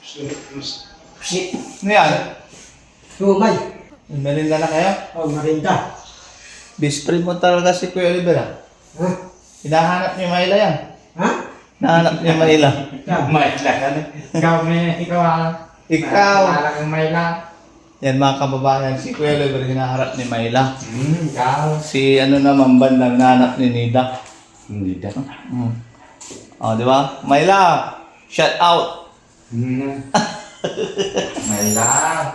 Ano yan? Sumay. Merinda na kayo? Oh, marinda. Best friend mo talaga si Kuya Oliver ah. Ha? Hinahanap ni Mayla yan. Ha? Hinahanap ni Mayla. Mayla ka na. Ikaw Ikaw. Malaking Mayla. Yan mga kababayan, si Kuya Oliver hinaharap ni Mayla. Ikaw. Si ano naman bandang hinahanap ni Nida. Hindi da. Oh, di ba? Mayla, shout out. Mayla.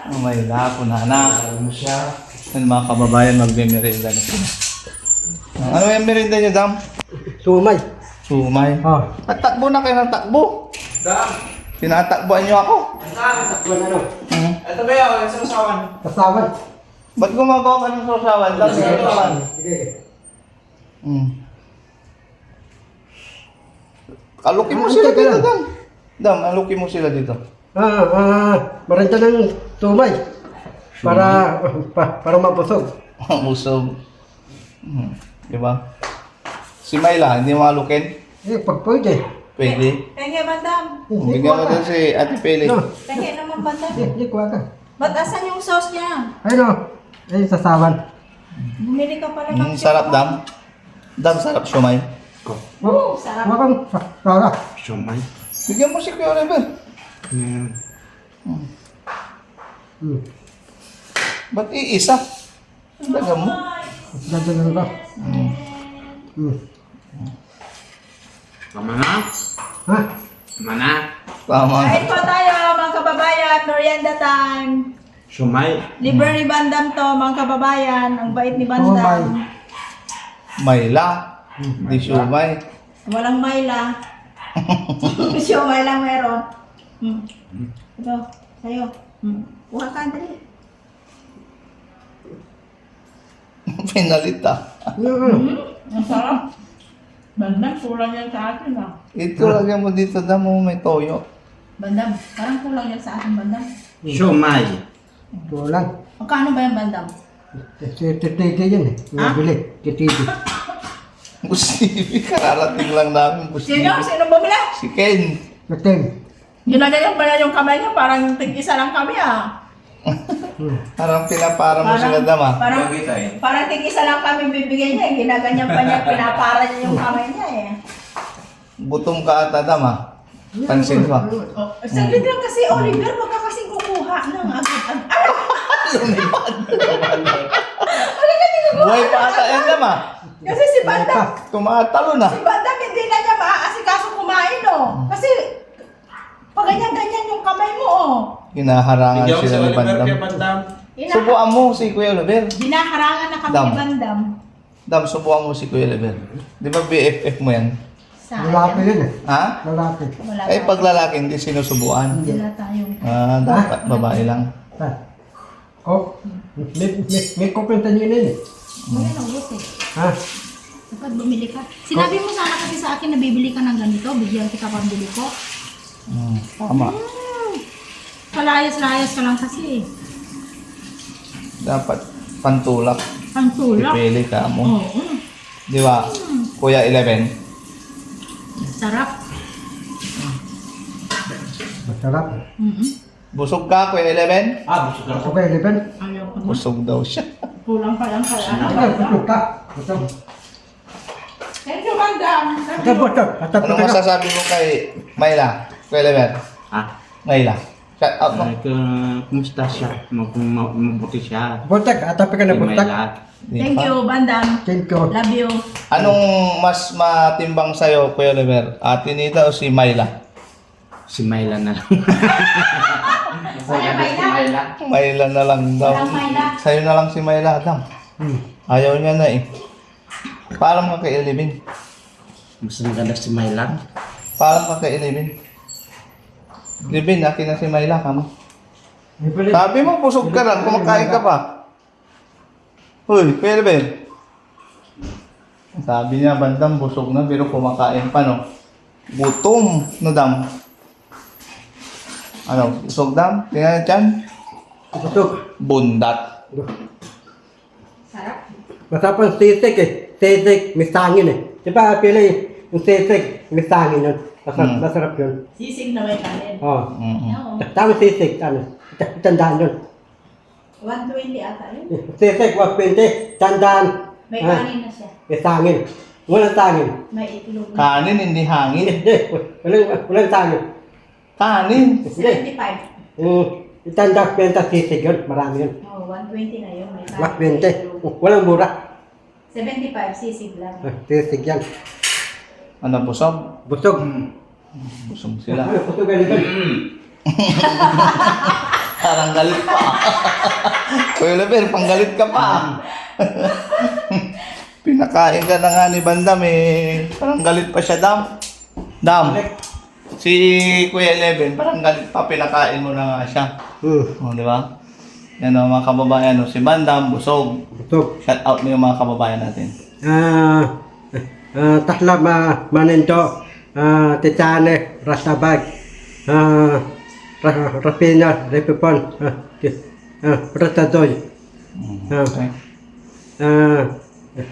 Oh, Mayla, punana. Alam mo siya. Yan mga kababayan, magme-merinda na sila. Ano yung merinda niyo, Dam? Sumay. Sumay. Oh. At takbo na kayo ng takbo. Dam. Tinatakbuhan niyo ako. Takbuhan ano? Ito ba yun? Sa usawan? Kasawan. Ba't gumagawa ka ng sausawan? Dam, Sige. sausawan. Sige. Alukin mo sila dito, Dam. Dam, alukin mo sila dito. Marinda ng sumay. Para mabusog. Busog. Di ba? Si Mayla, hindi mo alukin? Pag pwede. Pwede. Tenge, bandam. Bigyan mo din si Ate Pele. No. Tenge naman, bandam. Hindi, kuha ka. Ba't asan yung sauce niya? Ayun o. Ayun, sasawan. Bumili ka pala ng Sarap, Dam. Dam, sarap siomay. Oo, sarap. Kuha kang sarap. Siyomay. Bigyan mo si Kuya Oliver. Ba't iisa? Taga mo. Dadalhan ka. Tama na? Ha? Tama na? Tama. Kain po tayo, mga kababayan. Merienda time. Siyomay. Libre ni Bandam to, mga kababayan. Ang bait ni Bandam. Mayla. Di siomay. Walang mayla. Siomay lang meron. Ito, sa'yo. Kuha ka, dali. Pinalita. Ang sarap. Bandam, kulang yan sa atin ah. Ito lagyan mo dito, Dam, mo may toyo. Bandam, parang kulang yan sa atin, Bandam. Siyomay. Kulang. Magkano ba yan, Bandam? Tititi yan eh. Nabili. Tititi. Bustibi, kararating lang namin. Bustibi. Sino bumili? Si Ken. Kating. Ginagayan pa niya yung kamay niya, parang tig-isa lang kami ah. Parang pinapara mo sila, Dam, ah. Parang tig-isa lang kami bibigyan niya, ginaganyan pa niya, pinapara niya yung kamay niya eh. Gutom ka ata, Dam, ah. Pansin mo. Oh, saglit lang kasi, Oliver, wag ka kasing kukuha ng agad-agad. Lumipad. Buhay pa ata yan, Dam, ah. Kasi si Bandam, Tumatalo na. hindi na niya maaasikaso kumain oh. Kasi, pag ganyan-ganyan yung kamay mo oh. Hinaharangan Bigyan ko si sila ni Oliver kay Bandam. Bandam. Subuan mo si Kuya Oliver. Binaharangan na kami Dam. ni Bandam. Dam, subuan mo si Kuya Oliver. Di ba BFF mo yan? Lalaki yun eh. Ha? Lalaki. Wala Eh, pag lalaki, hindi sinusubuan. Wala tayong. Dapat babae lang. Ha? Oh, may kukwenta niyo yun eh. Wala nang gusto eh. Ha? Dapat bumili ka. Sinabi mo sana kasi sa akin na bibili ka ng ganito, bigyan kita pambili ko. Tama. Palayas-layas ka lang kasi. Dapat pantulak. Ang tulak. Pipili ka mo. Oo. Di ba? Kuya 11. Sarap. Masarap. Busog ka, Kuya 11? Busog ako. Okay, Liban. Ayaw ko na. Busog daw siya. Kulang pa lang kaya. Ay, busog ka. Busog. Thank you, Bandam. Thank Ito, you. busog. Atap Ano ka na. masasabi mo kay Mayla? Kuya 11? Mayla. Shout out mo. Kumusta siya? Mabuti siya. Butak. Atap ka na, butak. Di Thank ba? you, Bandam. Thank you. Love you. Anong mas matimbang sa'yo, Kuya Oliver? Ate Nita o si Mayla? Si Mayla na lang. Saya, Mayla. Mayla na lang daw. Walang Mayla. Sa'yo na lang si Mayla, Adam. Ayaw niya na eh. Paalam ka kay Elivin. Mas maganda si Mayla. Paalam ka kay Elivin. Elivin, akin na si Mayla, kamo. Sabi mo, busog ka lang, kumakain ka pa. Uy, Kuya Elivin. Sabi niya, Bandam, busog na, pero kumakain pa, no? Gutom, no, Dam? Ano, busog, Dam? Tingnan dyan. Busog. Bundat. Sarap. Masarap ang sisig eh. Sisig, may sangin eh. Di ba, pila yung sisig, may sangin yun. Masarap yun. Sisig na may kanin. Oh. Mm-mm. Oo. Tama sisig, tandaan yun. 120 ata yun. Sisig, 120, tandaan. May kanin na siya. May tangin. Walang tangin. May itlog na. Kanin, hindi hangin. Hindi, walang tangin. Kanin. 75. Tanda, benta sisig yun, marami yun. Oh, 120 na yun. May kanin. 120, walang mura. 75, sisig lang. Sisig yan. Ano, busog? Busog. Busog sila. Busog ka nito. Parang galit pa. Kuya Leber, panggalit ka pa. Pinakain ka na nga ni Bandam eh. Parang galit pa siya, Dam. Dam, si Kuya Eleven, parang galit pa, pinakain mo na nga siya. O, di ba? Yan o, mga kababayan, o, si Bandam, busog. Busog. Shout out mo yung mga kababayan natin. Tasla manindo, Titane, Rastabag, Rapina, Repipon, Ratadoy. Okay.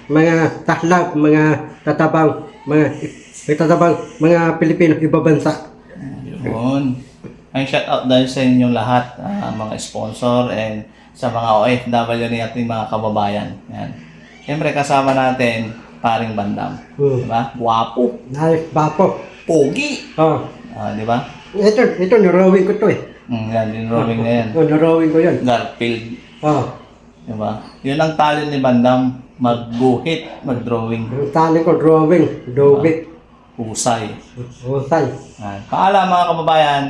Mga taslab, mga tatabang, mga Pilipino, ibabansa. Yun. Ay, shout out dahil sa inyong lahat, mga sponsor and sa mga OFW ni ating mga kababayan. Yan. Siyempre kasama natin, paring Bandam. Diba? Guwapo. Nice, bapo. Pogi. Oh. Di ba? Ito, narawing ko to eh. Yan, din drawing na yan. Narawing ko yan. Garfield. Oh. Diba? Yun ang talent ni Bandam. Mag-guhit, mag-drawing. Ang tali ko, drawing, drawing. Husay. Husay. Yan. Paalam mga kababayan.